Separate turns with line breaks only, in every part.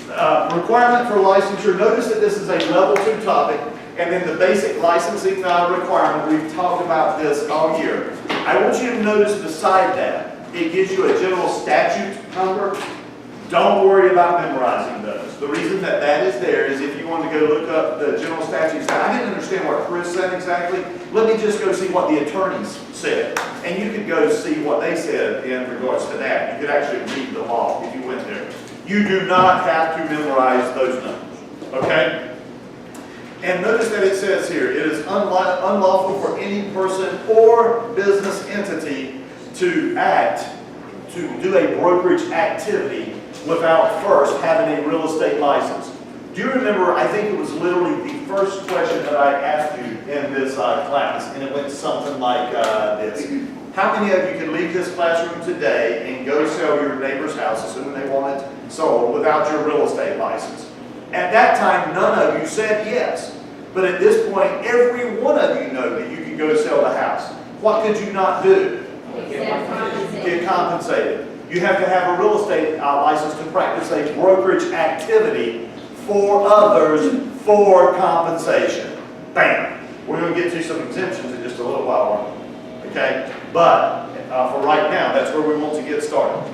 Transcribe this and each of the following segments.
Requirement for licensure. Notice that this is a level 2 topic, and then the basic licensing requirement. We've talked about this all year. I want you to notice beside that, it gives you a general statute number. Don't worry about memorizing those. The reason that that is there is if you want to go look up the general statutes. Now, I didn't understand what Chris said exactly. Let me just go see what the attorneys said. And you could go see what they said in regards to that. You could actually read the law if you went there. You do not have to memorize those numbers. Okay? And notice that it says here, it is unlawful for any person or business entity to do a brokerage activity without first having a real estate license. Do you remember, I think it was literally the first question that I asked you in this class, and it went something like this. How many of you could leave this classroom today and go sell your neighbor's house, assuming they want it sold, without your real estate license? At that time, none of you said yes. But at this point, every one of you know that you can go sell the house. What could you not do? Get compensated. You have to have a real estate license to practice a brokerage activity for others for compensation. Bam! We're going to get to some exemptions in just a little while, okay? But for right now, that's where we want to get started.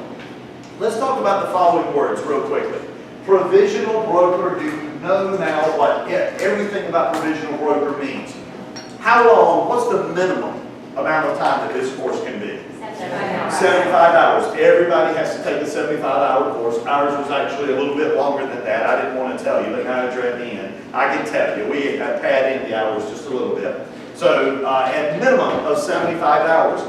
Let's talk about the following words real quickly. Provisional broker. Do you know now what everything about provisional broker means? How long? What's the minimum amount of time that this course can be? 75 hours. Everybody has to take a 75-hour course. Ours was actually a little bit longer than that. I didn't want to tell you, but now that you're at the end, I can tell you. We pad in the hours just a little bit. So at minimum of 75 hours,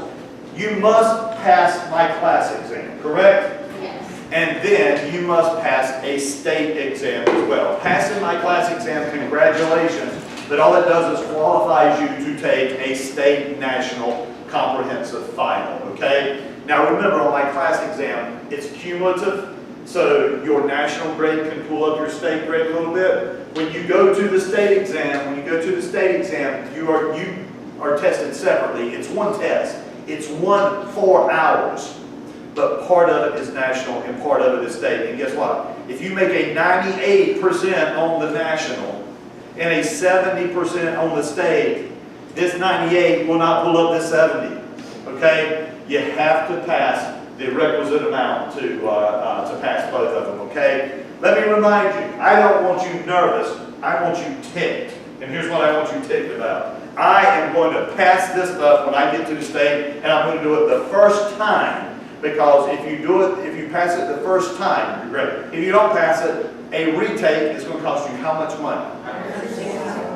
you must pass my class exam, correct?
Yes.
And then you must pass a state exam as well. Passing my class exam, congratulations, but all it does is qualifies you to take a state national comprehensive final, okay? Now remember, on my class exam, it's cumulative, so your national grade can pull up your state grade a little bit. When you go to the state exam, you are tested separately. It's one test. It's 4 hours, but part of it is national and part of it is state. And guess what? If you make a 98% on the national and a 70% on the state, this 98 will not pull up this 70, okay? You have to pass the requisite amount to pass both of them, okay? Let me remind you, I don't want you nervous, I want you ticked. And here's what I want you ticked about. I am going to pass this stuff when I get to the state, and I'm going to do it the first time, because if you pass it the first time, you're great. If you don't pass it, a retake is going to cost you how much money?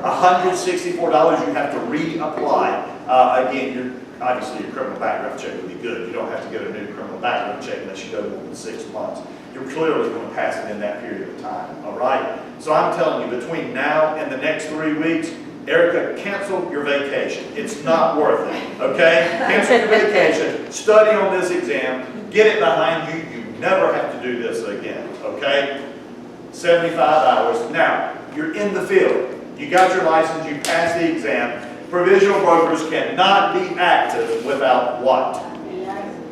$164. You have to reapply. Again, obviously your criminal background check would be good. You don't have to get a new criminal background check unless you go more than 6 months. You're clearly going to pass it in that period of time, all right? So I'm telling you, between now and the next 3 weeks, Erica, cancel your vacation. It's not worth it, okay? Cancel your vacation, study on this exam, get it behind you. You never have to do this again, okay? 75 hours. Now, you're in the field. You got your license, you passed the exam. Provisional brokers cannot be active without what?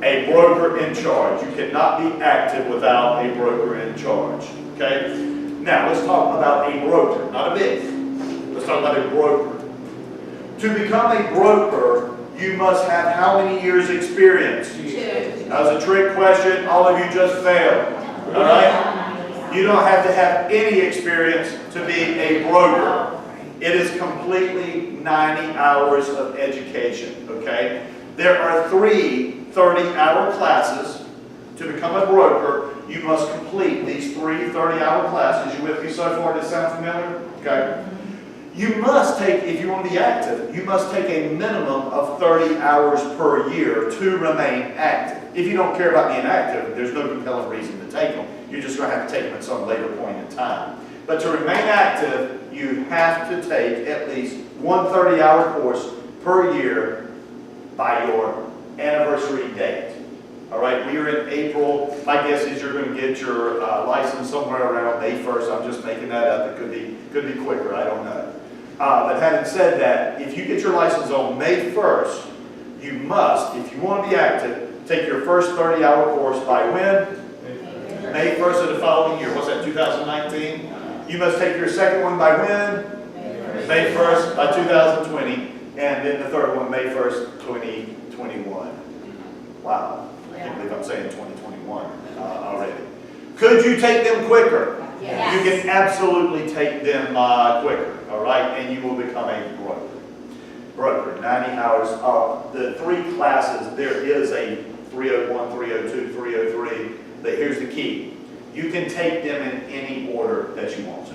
A broker in charge. You cannot be active without a broker in charge. Okay? Now, let's talk about a broker, not a bid. Let's talk about a broker. To become a broker, you must have how many years experience?
2.
That was a trick question. All of you just failed. All right? You don't have to have any experience to be a broker. It is completely 90 hours of education, okay? There are 3 30-hour classes. To become a broker, you must complete these 3 30-hour classes. You with me so far? Does that sound familiar? Okay. You must take, if you want to be active, you must take a minimum of 30 hours per year to remain active. If you don't care about being active, there's no compelling reason to take them. You're just going to have to take them at some later point in time. But to remain active, you have to take at least one 30-hour course per year by your anniversary date. All right, we are in April. My guess is you're going to get your license somewhere around May 1st. I'm just making that up. It could be quicker. I don't know. But having said that, if you get your license on May 1st, you must, if you want to be active, take your first 30-hour course by when? May 1st of the following year. What's that, 2019. You must take your second one by when? May 1st by 2020. And then the third one, May 1st, 2021. Wow. I can't believe I'm saying 2021 already. Could you take them quicker?
Yes.
You can absolutely take them quicker, all right? And you will become a broker. Broker, 90 hours. The three classes, there is a 301, 302, 303. But here's the key. You can take them in any order that you want to.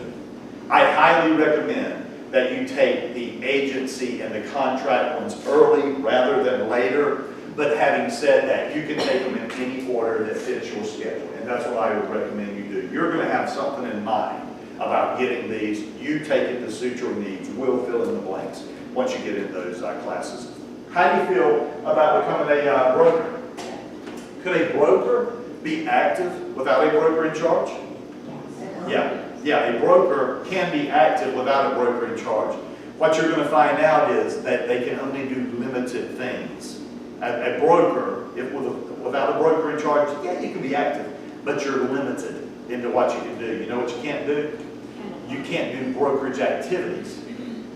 I highly recommend that you take the agency and the contract ones early rather than later. But having said that, you can take them in any order that fits your schedule. And that's what I would recommend you do. You're going to have something in mind about getting these. You take it to suit your needs. We'll fill in the blanks once you get in those classes. How do you feel about becoming a broker? Could a broker be active without a broker in charge? Yeah, a broker can be active without a broker in charge. What you're going to find out is that they can only do limited things. A broker, without a broker in charge, yeah, you can be active, but you're limited into what you can do. You know what you can't do? You can't do brokerage activities,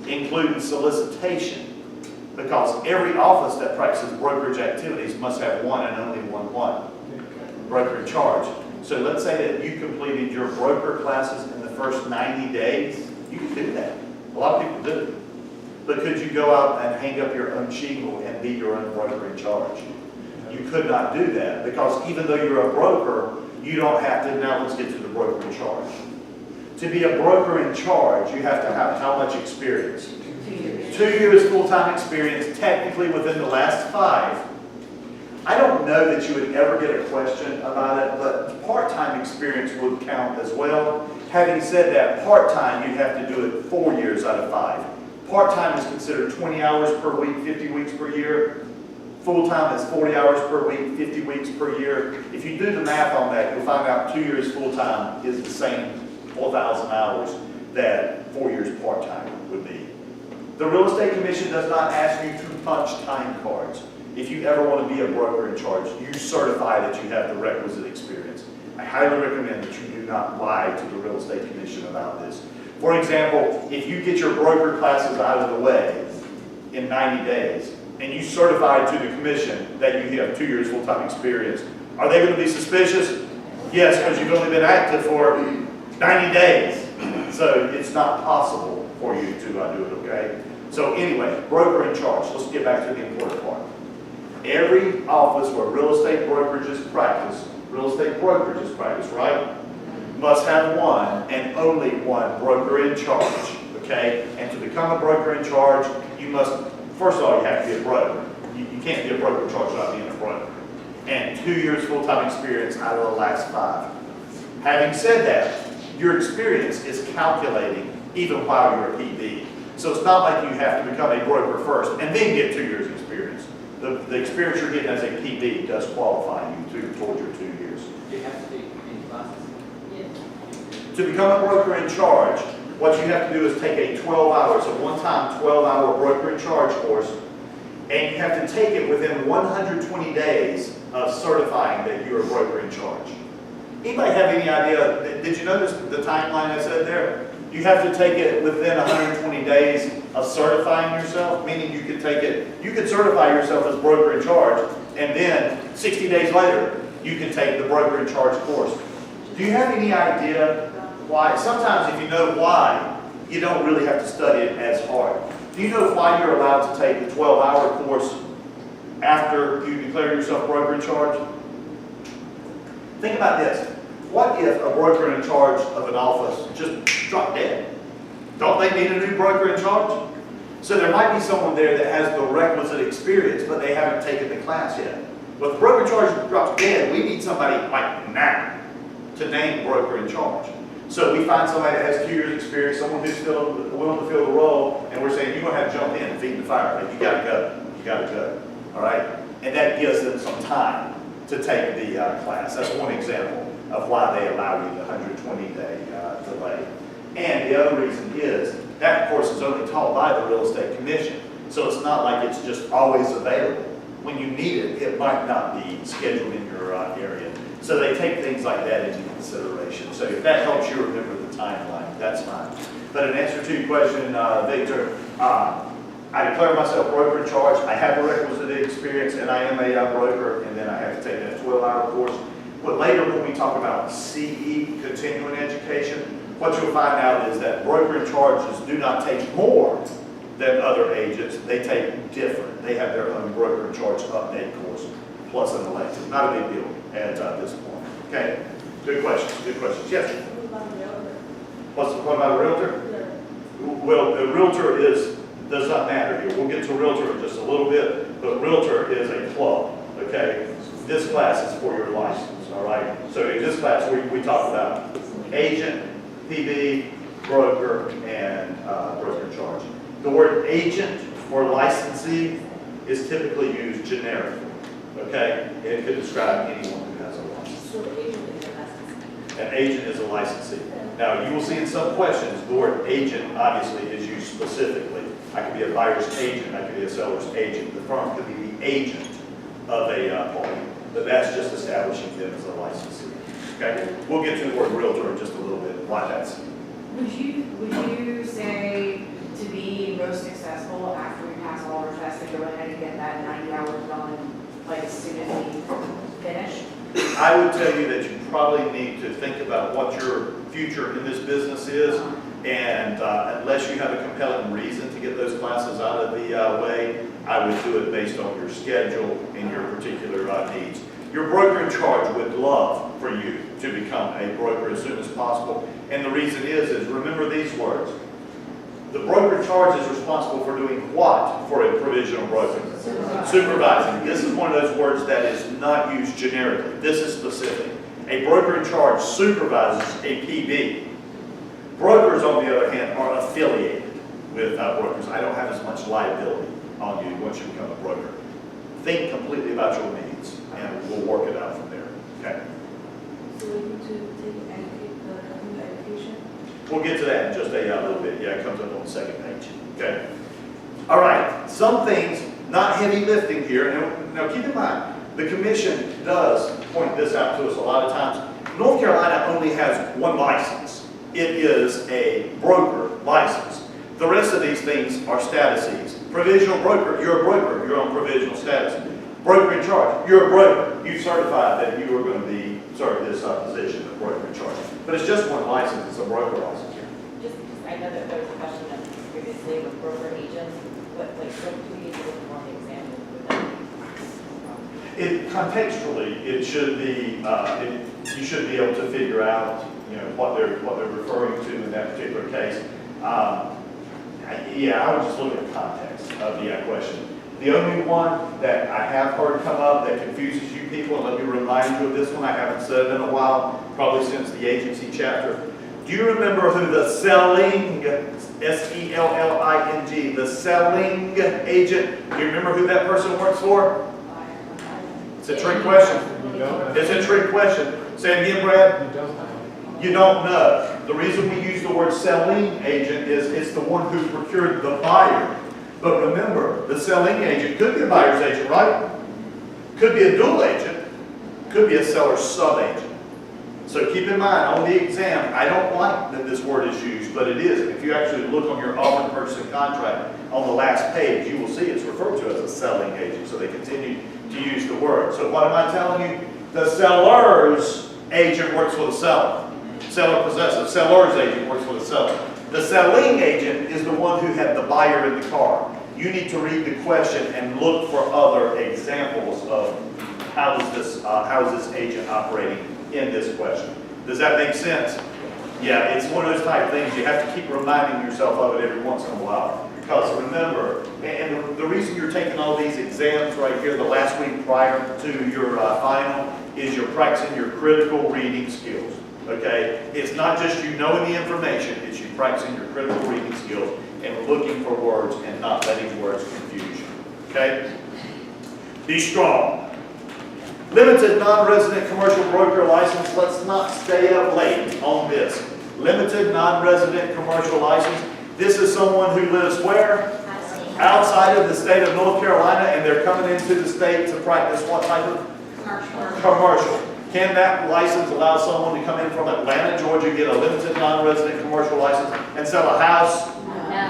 including solicitation, because every office that practices brokerage activities must have one and only one broker in charge. So let's say that you completed your broker classes in the first 90 days. You can do that. A lot of people do. But could you go out and hang up your own shingle and be your own broker in charge? You could not do that, because even though you're a broker, you don't have to. Now let's get to the broker in charge. To be a broker in charge, you have to have how much experience?
2 years.
2 years full-time experience, technically within the last 5. I don't know that you would ever get a question about it, but part-time experience would count as well. Having said that, part-time, you'd have to do it 4 years out of 5. Part-time is considered 20 hours per week, 50 weeks per year. Full-time is 40 hours per week, 50 weeks per year. If you do the math on that, you'll find out 2 years full-time is the same 4,000 hours that 4 years part-time would be. The Real Estate Commission does not ask you to punch time cards. If you ever want to be a broker in charge, you certify that you have the requisite experience. I highly recommend that you do not lie to the Real Estate Commission about this. For example, if you get your broker classes out of the way in 90 days, and you certify to the commission that you have 2 years full-time experience, are they going to be suspicious? Yes, because you've only been active for 90 days. So it's not possible for you to do it, okay? So anyway, broker in charge. Let's get back to the important part. Every office where real estate brokerages practice, right, must have one and only one broker in charge, okay? And to become a broker in charge, you must, first of all, you have to be a broker. You can't be a broker in charge without being a broker. And 2 years full-time experience out of the last 5. Having said that, your experience is calculating even while you're a PB. So it's not like you have to become a broker first and then get 2 years experience. The experience you're getting as a PB does qualify you towards your 2 years.
Do you have to take any classes?
Yes.
To become a broker in charge, what you have to do is take a 12-hour, so one-time 12-hour broker in charge course, and you have to take it within 120 days of certifying that you're a broker in charge. Anybody have any idea, did you notice the timeline I said there? You have to take it within 120 days of certifying yourself, meaning you could certify yourself as broker in charge, and then 60 days later, you can take the broker in charge course. Do you have any idea why? Sometimes if you know why, you don't really have to study it as hard. Do you know why you're allowed to take the 12-hour course after you declare yourself broker in charge? Think about this. What if a broker in charge of an office just dropped dead? Don't they need a new broker in charge? So there might be someone there that has the requisite experience, but they haven't taken the class yet. But if the broker in charge drops dead, we need somebody like now to name broker in charge. So we find somebody that has 2 years experience, someone who's willing to fill the role, and we're saying, you're going to have to jump in and feed the fire. Like, you got to go. You got to go. All right? And that gives them some time to take the class. That's one example of why they allow you the 120-day delay. And the other reason is that course is only taught by the Real Estate Commission. So it's not like it's just always available. When you need it, it might not be scheduled in your area. So they take things like that into consideration. consideration. So if that helps you remember the timeline, that's fine. But in answer to your question, Victor, I declare myself broker in charge. I have the requisite experience, and I am a broker, and then I have to take that 12-hour course. But later when we talk about CE, continuing education, what you'll find out is that broker in charges do not take more than other agents. They take different. They have their own broker in charge update course, plus an elective. Not a big deal at this point. Okay? Good questions. Good questions. Yes? What about a realtor? Well, the realtor does not matter here. We'll get to realtor in just a little bit, but realtor is a club. Okay? This class is for your license. All right? So in this class, we talk about agent, PB, broker, and broker in charge. The word agent or licensee is typically used generically. Okay? It could describe anyone who has a license.
So agent is a licensee.
An agent is a licensee. Now, you will see in some questions, the word agent obviously is used specifically. I could be a buyer's agent, I could be a seller's agent. The firm could be the agent of a party, but that's just establishing them as a licensee. Okay? We'll get to the word realtor in just a little bit, why that's.
Would you say to be most successful after we pass all our tests to go ahead and get that 90 hours done, like as soon as we finish?
I would tell you that you probably need to think about what your future in this business is, and unless you have a compelling reason to get those classes out of the way, I would do it based on your schedule and your particular needs. Your broker in charge would love for you to become a broker as soon as possible, and the reason is remember these words. The broker in charge is responsible for doing what for a provisional broker? Supervising. This is one of those words that is not used generically. This is specific. A broker in charge supervises a PB. Brokers, on the other hand, are affiliated with brokers. I don't have as much liability on you once you become a broker. Think completely about your needs, and we'll work it out from there. Okay?
So we need to take continuing education?
We'll get to that in just a little bit. Yeah, it comes up on the second page. Okay? All right. Some things, not heavy lifting here. Now keep in mind, the commission does point this out to us a lot of times. North Carolina only has one license. It is a broker license. The rest of these things are statuses. Provisional broker, you're a broker. You're on provisional status. Broker in charge, you're a broker. You've certified that you are going to be served this position of broker in charge. But it's just one license. It's a broker license.
Just, I know that there was a question previously with broker agents, but like, what do we need to look for the example with that?
Contextually, it should be, you should be able to figure out, what they're referring to in that particular case. Yeah, I would just look at the context of the question. The only one that I have heard come up that confuses you people, and let me remind you of this one, I haven't said it in a while, probably since the agency chapter. Do you remember who the selling, S-E-L-L-I-N-G, the selling agent, do you remember who that person works for? It's a trick question. It's a trick question. Say it again, Brad. You don't know. The reason we use the word selling agent is it's the one who procured the buyer. But remember, the selling agent could be a buyer's agent, right? Could be a dual agent. Could be a seller's sub-agent. So keep in mind, on the exam, I don't like that this word is used, but it is. If you actually look on your offer and purchasing contract, on the last page, you will see it's referred to as a selling agent. So they continue to use the word. So what am I telling you? The seller's agent works for the seller. Seller possessive. Seller's agent works for the seller. The selling agent is the one who had the buyer in the car. You need to read the question and look for other examples of how is this agent operating in this question. Does that make sense? Yeah, it's one of those type of things you have to keep reminding yourself of it every once in a while. Because remember, and the reason you're taking all these exams right here the last week prior to your final is you're practicing your critical reading skills. Okay? It's not just you knowing the information, it's you practicing your critical reading skills and looking for words and not letting words confuse you. Okay? Be strong. Limited non-resident commercial broker license. Let's not stay up late on this. Limited non-resident commercial license. This is someone who lives where? Outside of the state of North Carolina, and they're coming into the state to practice what type of?
Commercial.
Commercial. Can that license allow someone to come in from Atlanta, Georgia, get a limited non-resident commercial license and sell a house?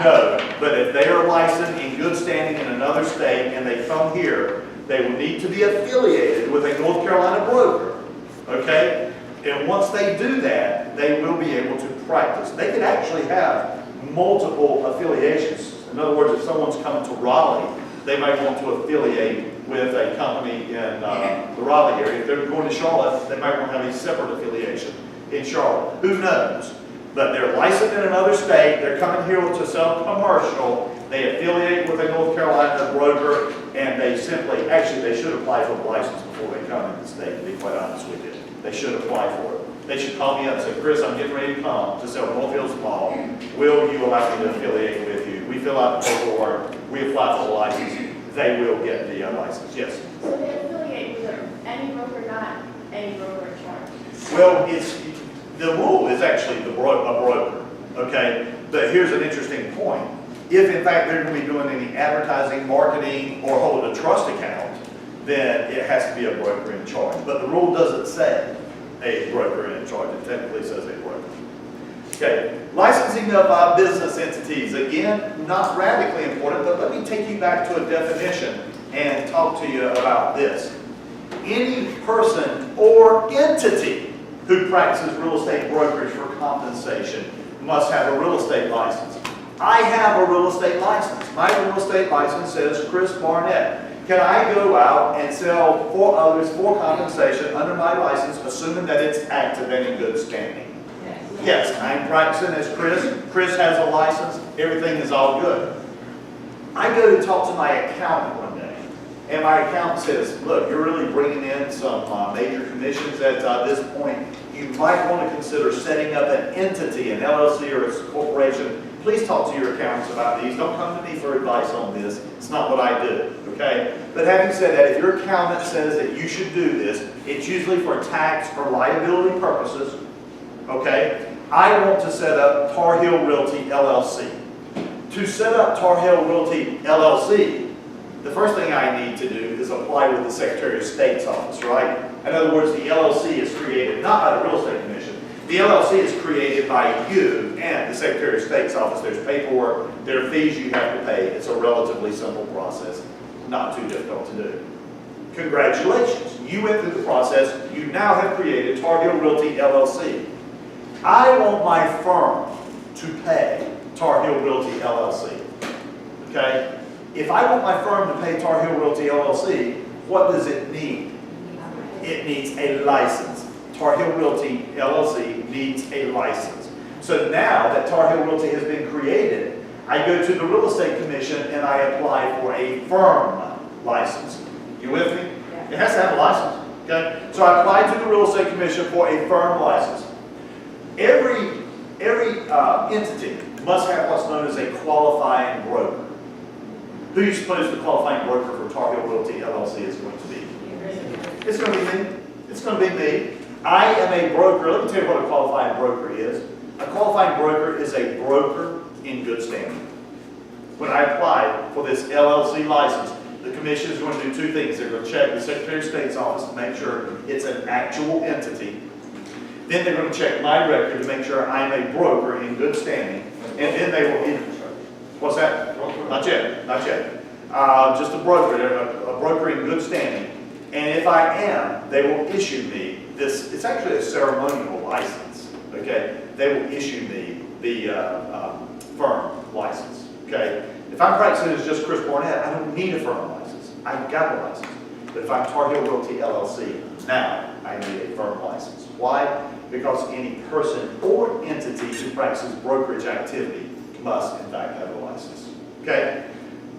No. But if they are licensed in good standing in another state and they come here, they will need to be affiliated with a North Carolina broker. Okay? And once they do that, they will be able to practice. They could actually have multiple affiliations. In other words, if someone's coming to Raleigh, they might want to affiliate with a company in the Raleigh area. If they're going to Charlotte, they might want to have a separate affiliation in Charlotte. Who knows? But they're licensed in another state. They're coming here to sell commercial. They affiliate with a North Carolina broker, and they simply, actually, they should apply for the license before they come in the state, to be quite honest with you. They should apply for it. They should call me up and say, Chris, I'm getting ready to come to sell North Hills Mall. Will you allow me to affiliate with you? We fill out the paperwork. We apply for the license. They will get the license. Yes?
So they affiliate with any broker, not any broker in charge?
Well, the rule is actually a broker, okay? But here's an interesting point. If, in fact, they're going to be doing any advertising, marketing, or hold a trust account, then it has to be a broker in charge. But the rule doesn't say a broker in charge. It technically says a broker. Okay, licensing of business entities. Again, not radically important, but let me take you back to a definition and talk to you about this. Any person or entity who practices real estate brokerage for compensation must have a real estate license. I have a real estate license. My real estate license says Chris Barnett. Can I go out and sell for others for compensation under my license, assuming that it's active and in good standing? Yes, I'm practicing as Chris. Chris has a license. Everything is all good. I go to talk to my accountant one day, and my accountant says, look, you're really bringing in some major commissions at this point. You might want to consider setting up an entity, an LLC or a corporation. Please talk to your accountants about these. Don't come to me for advice on this. It's not what I do, okay? But having said that, if your accountant says that you should do this, it's usually for tax or liability purposes, okay? I want to set up Tar Heel Realty LLC. To set up Tar Heel Realty LLC, the first thing I need to do is apply with the Secretary of State's office, right? In other words, the LLC is created not by the Real Estate Commission. The LLC is created by you and the Secretary of State's office. There's paperwork, there are fees you have to pay. It's a relatively simple process, not too difficult to do. Congratulations, you went through the process. You now have created Tar Heel Realty LLC. I want my firm to pay Tar Heel Realty LLC, okay? If I want my firm to pay Tar Heel Realty LLC, what does it need? It needs a license. Tar Heel Realty LLC needs a license. So now that Tar Heel Realty has been created, I go to the Real Estate Commission and I apply for a firm license. You with me?
Yeah.
It has to have a license, okay? So I apply to the Real Estate Commission for a firm license. Every entity must have what's known as a qualifying broker. Who do you suppose the qualifying broker for Tar Heel Realty LLC is going to be? It's going to be me. It's going to be me. I am a broker. Let me tell you what a qualifying broker is. A qualifying broker is a broker in good standing. When I apply for this LLC license, the commission is going to do two things. They're going to check the Secretary of State's office to make sure it's an actual entity. Then they're going to check my record to make sure I'm a broker in good standing. And then they will, what's that? Not yet, not yet. Just a broker in good standing. And if I am, they will issue me this, it's actually a ceremonial license, okay? They will issue me the firm license, okay? If I'm practicing as just Chris Barnett, I don't need a firm license. I've got a license. But if I'm Tar Heel Realty LLC, now I need a firm license. Why? Because any person or entity who practices brokerage activity must, in fact, have a license. Okay?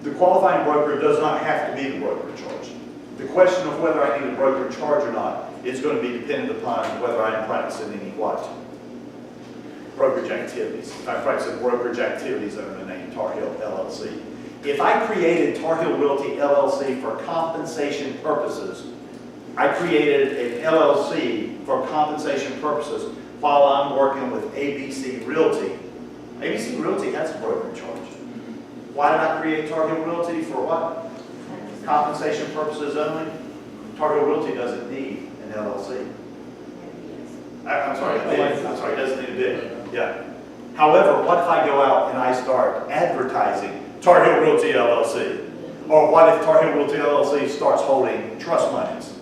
The qualifying broker does not have to be the broker in charge. The question of whether I need a broker in charge or not is going to be dependent upon whether I'm practicing any what? Brokerage activities. If I practice brokerage activities under the name Tar Heel LLC. If I created Tar Heel Realty LLC for compensation purposes, I created an LLC for compensation purposes while I'm working with ABC Realty. ABC Realty has a broker in charge. Why did I create Tar Heel Realty for what? Compensation purposes only. Tar Heel Realty doesn't need an LLC. I'm sorry, designated bid, yeah. However, what if I go out and I start advertising Tar Heel Realty LLC? Or what if Tar Heel Realty LLC starts holding trust monies?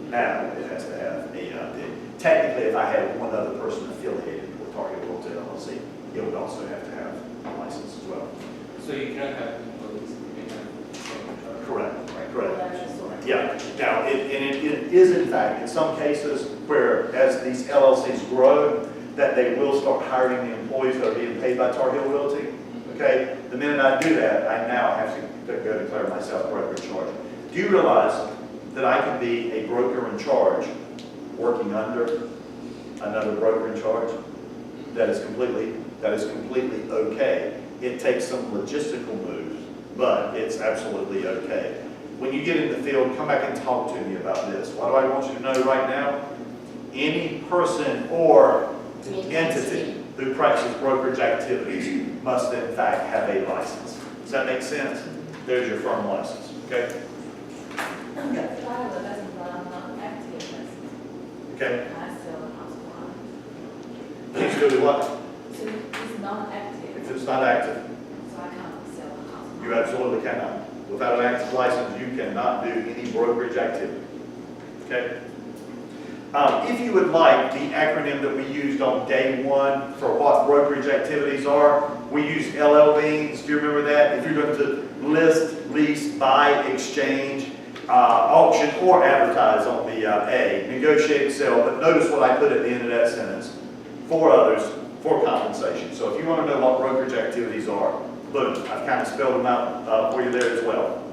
Now, it has to have a bid. Technically, if I had one other person affiliated with Tar Heel Realty LLC, it would also have to have a license as well.
So you cannot have employees, you can have.
Correct,
Well,
correct.
that's just what-
Yeah, now, it is in fact, in some cases, where as these LLCs grow, that they will start hiring the employees that are being paid by Tar Heel Realty. Okay, the minute I do that, I now have to go declare myself broker in charge. Do you realize that I can be a broker in charge working under another broker in charge? That is completely okay. It takes some logistical moves, but it's absolutely okay. When you get in the field, come back and talk to me about this. What do I want you to know right now? Any person or entity who practices brokerage activities must in fact have a license. Does that make sense? There's your firm license, okay?
That's why the lesson that I'm not active,
Okay,
I sell a house
please do what?
So it's not active,
If it's not active,
so I can't sell a house.
you absolutely cannot. Without an active license, you cannot do any brokerage activity, okay? If you would like the acronym that we used on day one for what brokerage activities are, we use LLBs. Do you remember that? If you're going to list, lease, buy, exchange, auction, or advertise on the A, negotiate, sell, but notice what I put at the end of that sentence. For others, for compensation. So if you want to know what brokerage activities are, boom, I've kind of spelled them out for you there as well.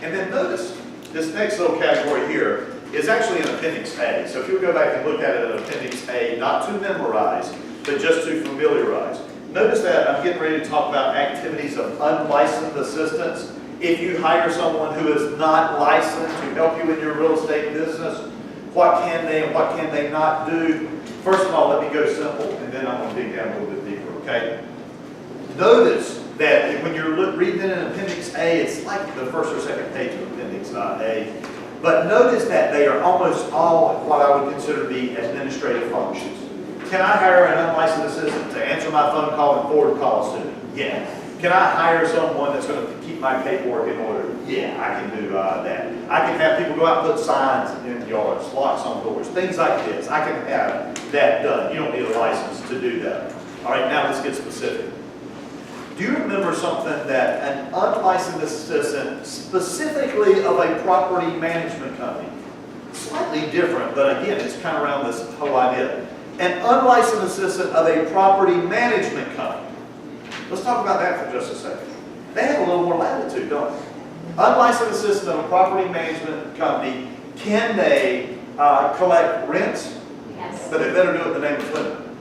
And then notice, this next little category here is actually an Appendix A. So if you go back and look at it in Appendix A, not to memorize, but just to familiarize. Notice that I'm getting ready to talk about activities of unlicensed assistants. If you hire someone who is not licensed to help you in your real estate business, what can they and what can they not do? First of all, let me go simple, and then I'm going to dig down a little bit deeper, okay? Notice that when you're reading it in Appendix A, it's like the first or second page of Appendix A. But notice that they are almost all what I would consider to be administrative functions. Can I hire an unlicensed assistant to answer my phone call and forward calls to me? Yeah. Can I hire someone that's going to keep my paperwork in order? Yeah, I can do that. I can have people go out and put signs in yards, locks on doors, things like this. I can have that done. You don't need a license to do that. All right, now let's get specific. Do you remember something that an unlicensed assistant, specifically of a property management company, slightly different, but again, it's kind of around this whole idea. An unlicensed assistant of a property management company. Let's talk about that for just a second. They have a little more latitude, don't they? Unlicensed assistant of a property management company, can they collect rents?
Yes.
But they better do it in the name of Clinton,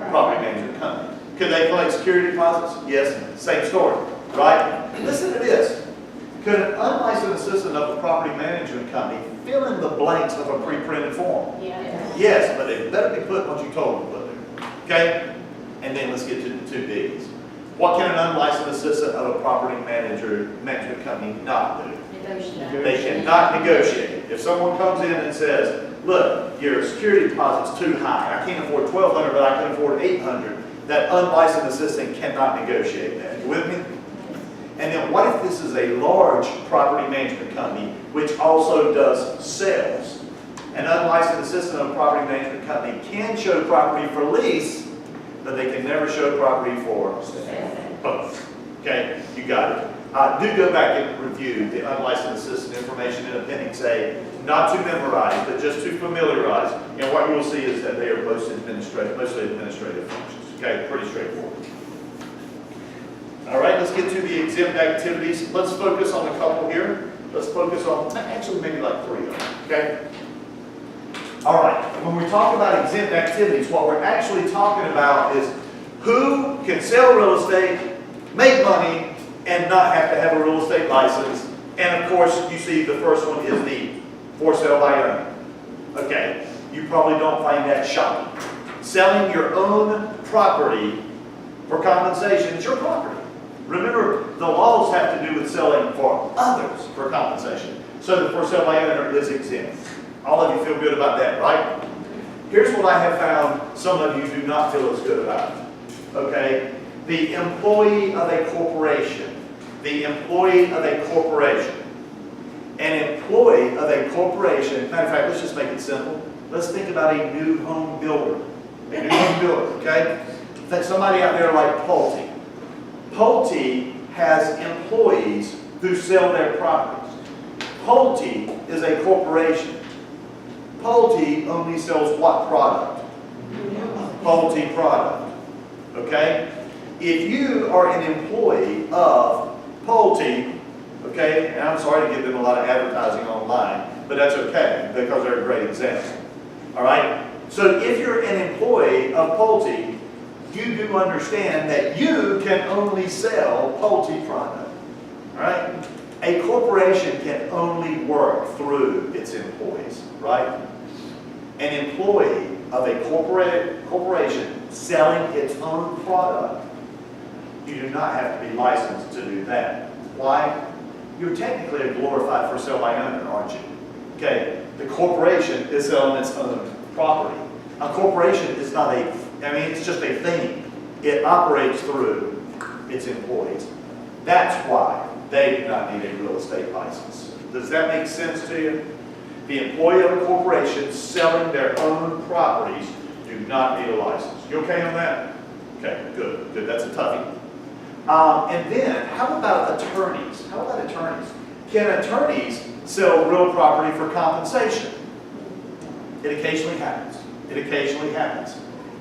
property management company. Could they collect security deposits? Yes, same story, right? Listen to this. Could an unlicensed assistant of a property management company fill in the blanks of a pre-printed form?
Yes.
Yes, but they better be put what you told them to put there. Okay? And then let's get to the two biggies. What can an unlicensed assistant of a property management company not do?
Negotiate.
They cannot negotiate. If someone comes in and says, look, your security deposit's too high. I can't afford $1,200, but I can afford $800. That unlicensed assistant cannot negotiate that. You with me? And then what if this is a large property management company which also does sales? An unlicensed assistant of a property management company can show property for lease, but they can never show property for both. Okay, you got it. Do go back and review the unlicensed assistant information in Appendix A, not to memorize, but just to familiarize. And what you will see is that they are mostly administrative functions. Okay, pretty straightforward. All right, let's get to the exempt activities. Let's focus on a couple here. Let's focus on, actually maybe like 3 of them, okay? All right, when we talk about exempt activities, what we're actually talking about is who can sell real estate, make money, and not have to have a real estate license. And of course, you see the first one is the for sale by owner. Okay, you probably don't find that shocking. Selling your own property for compensation is your property. Remember, the laws have to do with selling for others for compensation. So the for sale by owner is exempt. All of you feel good about that, right? Here's what I have found some of you do not feel as good about. Okay? The employee of a corporation. The employee of a corporation. An employee of a corporation, matter of fact, let's just make it simple. Let's think about a new home builder. A new home builder, okay? Think somebody out there like Pulte. Pulte has employees who sell their properties. Pulte is a corporation. Pulte only sells what product? Pulte product. Okay? If you are an employee of Pulte, okay, and I'm sorry to give them a lot of advertising online, but that's okay because they're a great example. All right? So if you're an employee of Pulte, you do understand that you can only sell Pulte product. All right? A corporation can only work through its employees, right? An employee of a corporation selling its own product, you do not have to be licensed to do that. Why? You're technically a glorified for sale by owner, aren't you? Okay, the corporation is selling its own property. A corporation is not it's just a thing. It operates through its employees. That's why they do not need a real estate license. Does that make sense to you? The employee of a corporation selling their own properties do not need a license. You okay on that? Okay, good. Good. That's a toughie. And then, how about attorneys? How about attorneys? Can attorneys sell real property for compensation? It occasionally happens. It occasionally happens.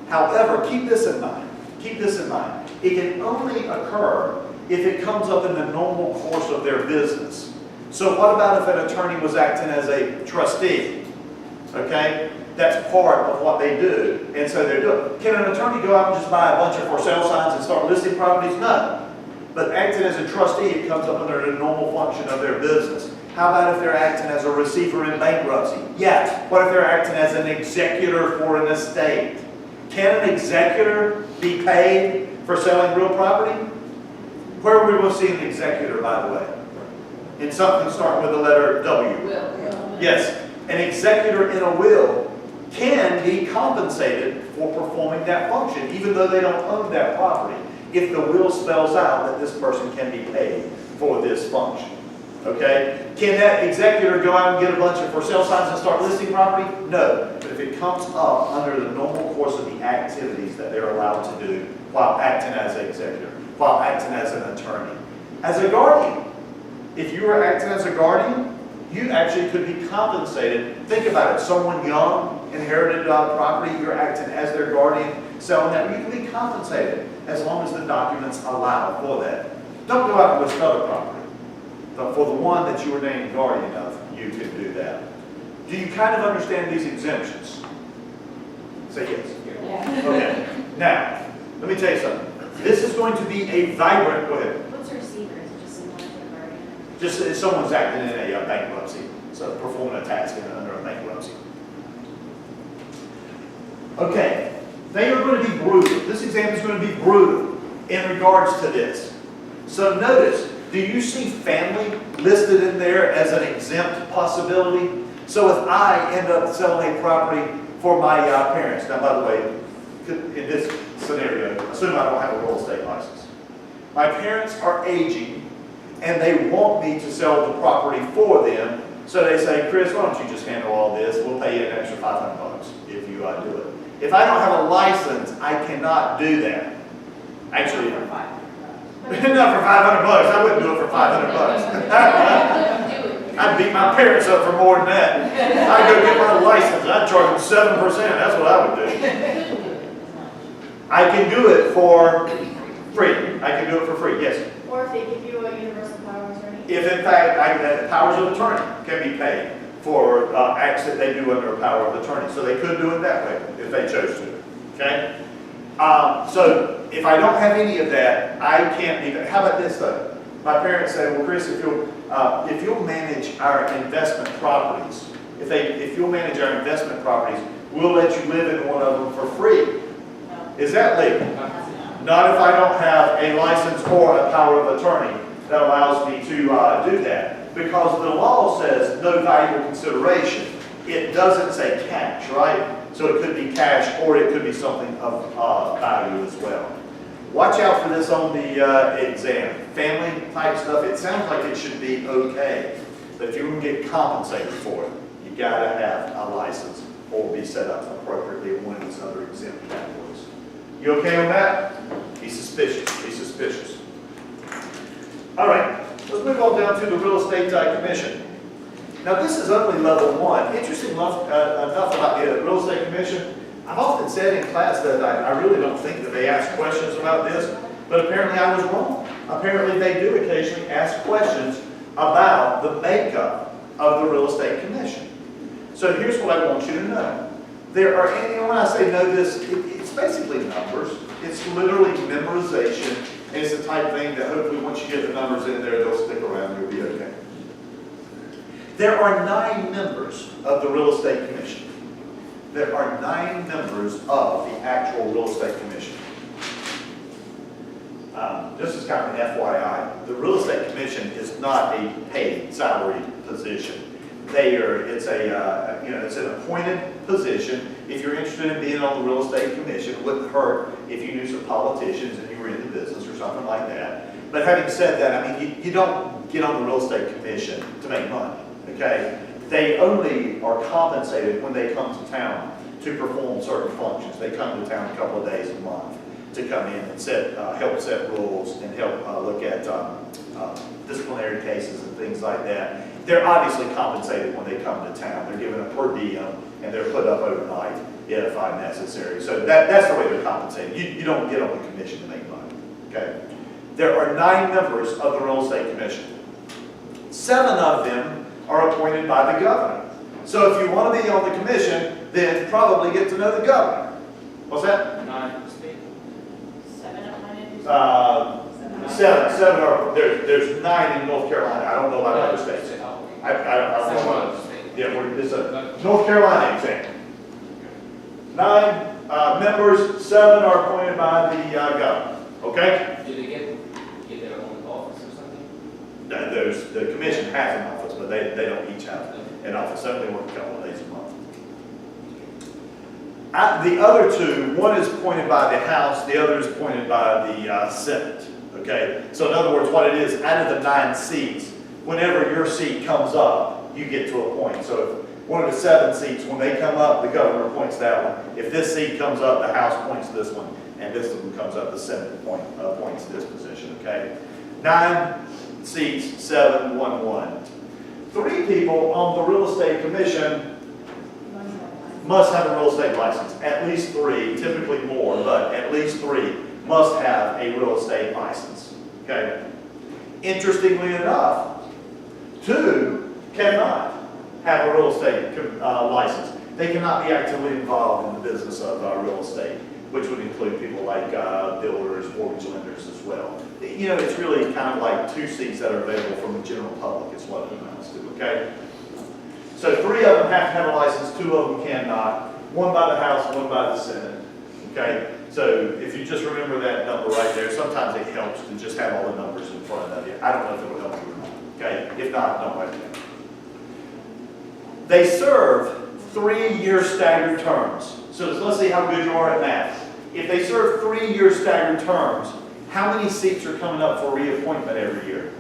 However, keep this in mind. Keep this in mind. It can only occur if it comes up in the normal course of their business. So what about if an attorney was acting as a trustee? Okay? That's part of what they do. And so they're doing. Can an attorney go out and just buy a bunch of for sale signs and start listing properties? No. But acting as a trustee, it comes up under the normal function of their business. How about if they're acting as a receiver in bankruptcy? Yeah. What if they're acting as an executor for an estate? Can an executor be paid for selling real property? Where are we going to see an executor, by the way? In something starting with the letter W. Yes. An executor in a will can be compensated for performing that function, even though they don't own that property, if the will spells out that this person can be paid for this function. Okay? Can that executor go out and get a bunch of for sale signs and start listing property? No. But if it comes up under the normal course of the activities that they're allowed to do while acting as an executor, while acting as an attorney. As a guardian, if you were acting as a guardian, you actually could be compensated. Think about it. Someone young inherited property, you're acting as their guardian, selling that. You can be compensated as long as the documents allow for that. Don't go out and list other property. But for the one that you were named guardian of, you can do that. Do you kind of understand these exemptions? Say yes.
Yeah.
Okay. Now, let me tell you something. This is going to be a vibrant, go ahead.
What's a receiver? Is it just someone like a guardian?
Just if someone's acting in a bankruptcy, so performing a task under a bankruptcy. Okay, they are going to be brutal. This exam is going to be brutal in regards to this. So notice, do you see family listed in there as an exempt possibility? So if I end up selling a property for my parents, now by the way, in this scenario, assume I don't have a real estate license. My parents are aging and they want me to sell the property for them. So they say, Chris, why don't you just handle all this? We'll pay you an extra $500 if you do it. If I don't have a license, I cannot do that. Actually, not for $500. I wouldn't do it for $500. I'd beat my parents up for more than that. I'd go get my license. I'd charge them 7%. That's what I would do. I can do it for free. I can do it for free, yes.
Or if they give you a universal power of attorney.
If in fact, powers of attorney can be paid for acts that they do under a power of attorney. So they could do it that way if they chose to, okay? So if I don't have any of that, I can't be, how about this though? My parents say, well, Chris, if you'll manage our investment properties, if you'll manage our investment properties, we'll let you live in one of them for free. Is that legal? Not if I don't have a license or a power of attorney that allows me to do that. because the law says no valuable consideration. It doesn't say cash, right? So it could be cash or it could be something of value as well. Watch out for this on the exam. Family type stuff, it sounds like it should be okay. But if you're going to get compensated for it, you got to have a license or be set up appropriately in one of these other exempt categories. You okay on that? Be suspicious. Be suspicious. All right. Let's move on down to the Real Estate Commission. Now this is only level 1. Interesting enough about the Real Estate Commission, I've often said in class that I really don't think that they ask questions about this, but apparently I was wrong. Apparently they do occasionally ask questions about the makeup of the Real Estate Commission. So here's what I want you to know. There are, and when I say know this, it's basically numbers. It's literally memorization. And it's the type of thing that hopefully once you get the numbers in there, they'll stick around, you'll be okay. There are 9 members of the Real Estate Commission. There are 9 members of the actual Real Estate Commission. This is kind of an FYI. The Real Estate Commission is not a paid salary position. It's an appointed position. If you're interested in being on the Real Estate Commission, it wouldn't hurt if you knew some politicians and you were in the business or something like that. But having said that, I mean, you don't get on the Real Estate Commission to make money, okay? They only are compensated when they come to town to perform certain functions. They come to town a couple of days a month to come in and help set rules and help look at disciplinary cases and things like that. They're obviously compensated when they come to town. They're given a per diem and they're put up overnight if necessary. So that's the way they're compensated. You don't get on the commission to make money, okay? There are 9 members of the Real Estate Commission. 7 of them are appointed by the governor. So if you want to be on the commission, then probably get to know the governor. What's that?
9 state.
7 appointed?
7 are, there's 9 in North Carolina. I don't know about other states. I don't know about, yeah, it's a North Carolina example. 9 members, 7 are appointed by the governor. Okay?
Do they get their own office or something?
The commission has an office, but they don't each have an office. They only work a couple of days a month. The other 2, one is appointed by the House, the other is appointed by the Senate. Okay? So in other words, what it is, out of the 9 seats, whenever your seat comes up, you get to appoint. So if one of the 7 seats, when they come up, the governor appoints that one. If this seat comes up, the House appoints this one, and this one comes up, the Senate appoints this position. Okay? 9 seats, 7, 1, 1. 3 people on the Real Estate Commission must have a real estate license. At least 3, typically more, but at least 3 must have a real estate license. Okay? Interestingly enough, 2 cannot have a real estate license. They cannot be actively involved in the business of real estate, which would include people like builders, mortgage lenders as well. You know, it's really kind of like 2 seats that are available from the general public is what it amounts to, okay? So 3 of them have to have a license, 2 of them cannot. 1 by the House, 1 by the Senate, okay? So if you just remember that number right there, sometimes it helps to just have all the numbers in front of you. I don't know if it will help you or not, okay? If not, don't write it down. They serve 3-year staggered terms. So let's see how good you are at math. If they serve 3-year staggered terms, how many seats are coming up for reappointment every year?